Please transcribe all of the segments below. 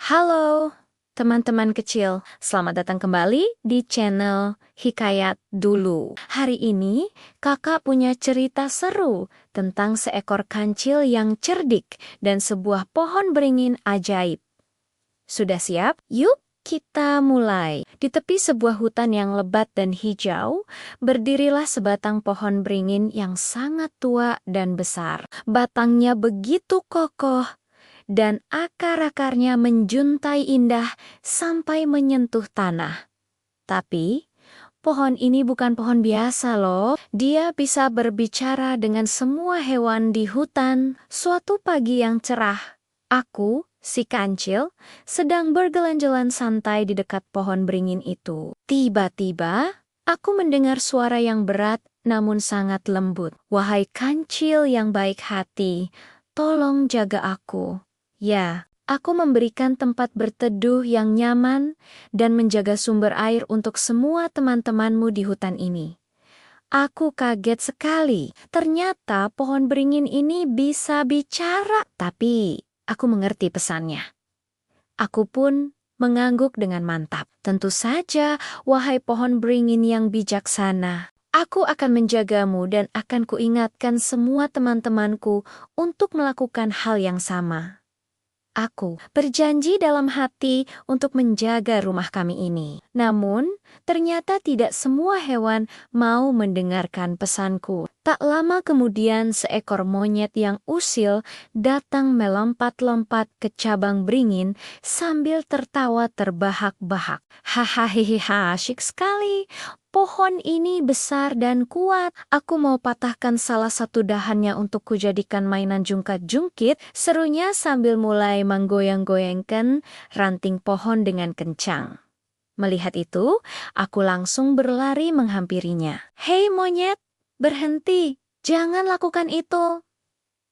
Halo, teman-teman kecil. Selamat datang kembali di channel Hikayat Dulu. Hari ini, kakak punya cerita seru tentang seekor kancil yang cerdik dan sebuah pohon beringin ajaib. Sudah siap? Yuk, kita mulai. Di tepi sebuah hutan yang lebat dan hijau, berdirilah sebatang pohon beringin yang sangat tua dan besar. Batangnya begitu kokoh dan akar-akarnya menjuntai indah sampai menyentuh tanah. Tapi, pohon ini bukan pohon biasa loh. Dia bisa berbicara dengan semua hewan di hutan. Suatu pagi yang cerah, aku, si kancil, sedang berjalan-jalan santai di dekat pohon beringin itu. Tiba-tiba, aku mendengar suara yang berat namun sangat lembut. Wahai kancil yang baik hati, tolong jaga aku. Ya, aku memberikan tempat berteduh yang nyaman dan menjaga sumber air untuk semua teman-temanmu di hutan ini. Aku kaget sekali. Ternyata pohon beringin ini bisa bicara, tapi aku mengerti pesannya. Aku pun mengangguk dengan mantap. Tentu saja, wahai pohon beringin yang bijaksana. Aku akan menjagamu dan akan kuingatkan semua teman-temanku untuk melakukan hal yang sama. Aku berjanji dalam hati untuk menjaga rumah kami ini. Namun, ternyata tidak semua hewan mau mendengarkan pesanku. Tak lama kemudian seekor monyet yang usil datang melompat-lompat ke cabang beringin sambil tertawa terbahak-bahak. Hahaha, asyik sekali. Pohon ini besar dan kuat. Aku mau patahkan salah satu dahannya untuk kujadikan mainan jungkat-jungkit, serunya sambil mulai menggoyang-goyangkan ranting pohon dengan kencang. Melihat itu, aku langsung berlari menghampirinya. Hei monyet, berhenti, jangan lakukan itu.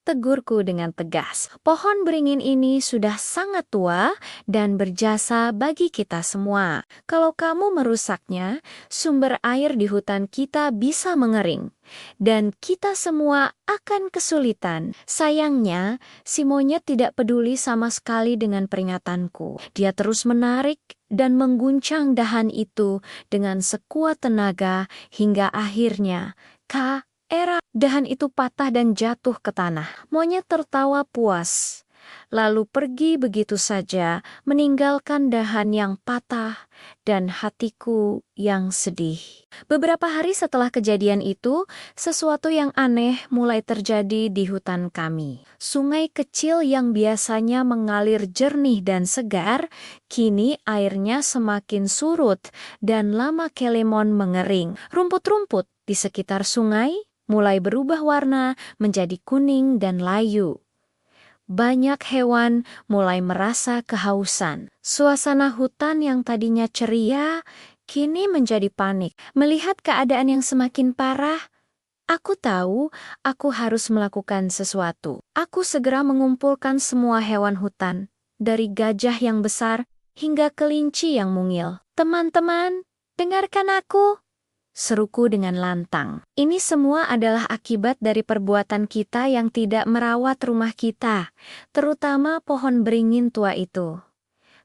Tegurku dengan tegas. Pohon beringin ini sudah sangat tua dan berjasa bagi kita semua. Kalau kamu merusaknya, sumber air di hutan kita bisa mengering. Dan kita semua akan kesulitan. Sayangnya, si monyet tidak peduli sama sekali dengan peringatanku. Dia terus menarik dan mengguncang dahan itu dengan sekuat tenaga hingga akhirnya, dahan itu patah dan jatuh ke tanah. Monyet tertawa puas, lalu pergi begitu saja, meninggalkan dahan yang patah dan hatiku yang sedih. Beberapa hari setelah kejadian itu, sesuatu yang aneh mulai terjadi di hutan kami. Sungai kecil yang biasanya mengalir jernih dan segar, kini airnya semakin surut dan lama kelemon mengering. Rumput-rumput di sekitar sungai mulai berubah warna menjadi kuning dan layu. Banyak hewan mulai merasa kehausan. Suasana hutan yang tadinya ceria, kini menjadi panik. Melihat keadaan yang semakin parah, aku tahu aku harus melakukan sesuatu. Aku segera mengumpulkan semua hewan hutan, dari gajah yang besar hingga kelinci yang mungil. Teman-teman, dengarkan aku, seruku dengan lantang. Ini semua adalah akibat dari perbuatan kita yang tidak merawat rumah kita, terutama pohon beringin tua itu.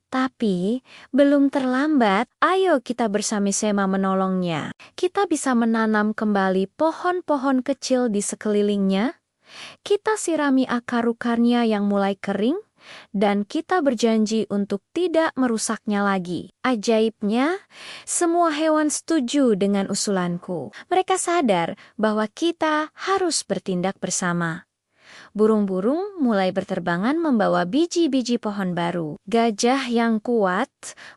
Tapi, belum terlambat, ayo kita bersama-sama menolongnya. Kita bisa menanam kembali pohon-pohon kecil di sekelilingnya. Kita sirami akar-akarnya yang mulai kering, dan kita berjanji untuk tidak merusaknya lagi. Ajaibnya, semua hewan setuju dengan usulanku. Mereka sadar bahwa kita harus bertindak bersama. Burung-burung mulai berterbangan membawa biji-biji pohon baru. Gajah yang kuat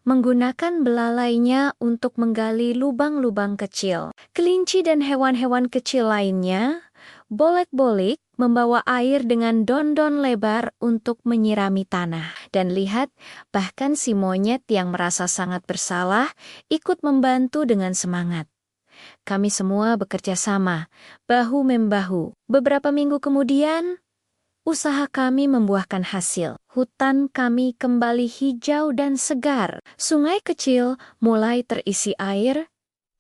menggunakan belalainya untuk menggali lubang-lubang kecil. Kelinci dan hewan-hewan kecil lainnya bolak-balik membawa air dengan dondon lebar untuk menyirami tanah. Dan lihat, bahkan si monyet yang merasa sangat bersalah ikut membantu dengan semangat. Kami semua bekerja sama, bahu-membahu. Beberapa minggu kemudian, usaha kami membuahkan hasil. Hutan kami kembali hijau dan segar. Sungai kecil mulai terisi air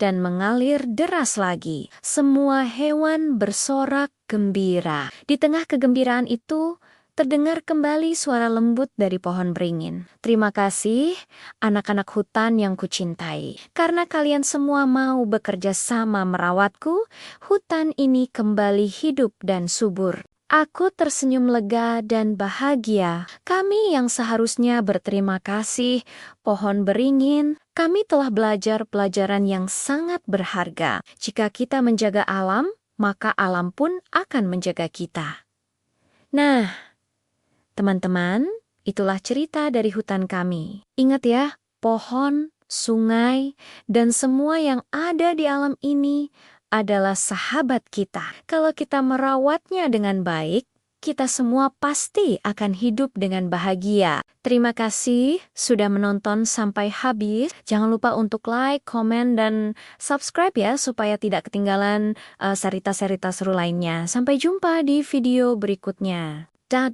dan mengalir deras lagi. Semua hewan bersorak gembira. Di tengah kegembiraan itu, terdengar kembali suara lembut dari pohon beringin. Terima kasih, anak-anak hutan yang kucintai. Karena kalian semua mau bekerja sama merawatku, hutan ini kembali hidup dan subur. Aku tersenyum lega dan bahagia. Kami yang seharusnya berterima kasih, pohon beringin, kami telah belajar pelajaran yang sangat berharga. Jika kita menjaga alam, maka alam pun akan menjaga kita. Nah, teman-teman, itulah cerita dari hutan kami. Ingat ya, pohon, sungai, dan semua yang ada di alam ini adalah sahabat kita. Kalau kita merawatnya dengan baik, kita semua pasti akan hidup dengan bahagia. Terima kasih sudah menonton sampai habis. Jangan lupa untuk like, komen, dan subscribe ya supaya tidak ketinggalan cerita-cerita seru lainnya. Sampai jumpa di video berikutnya. Dadah!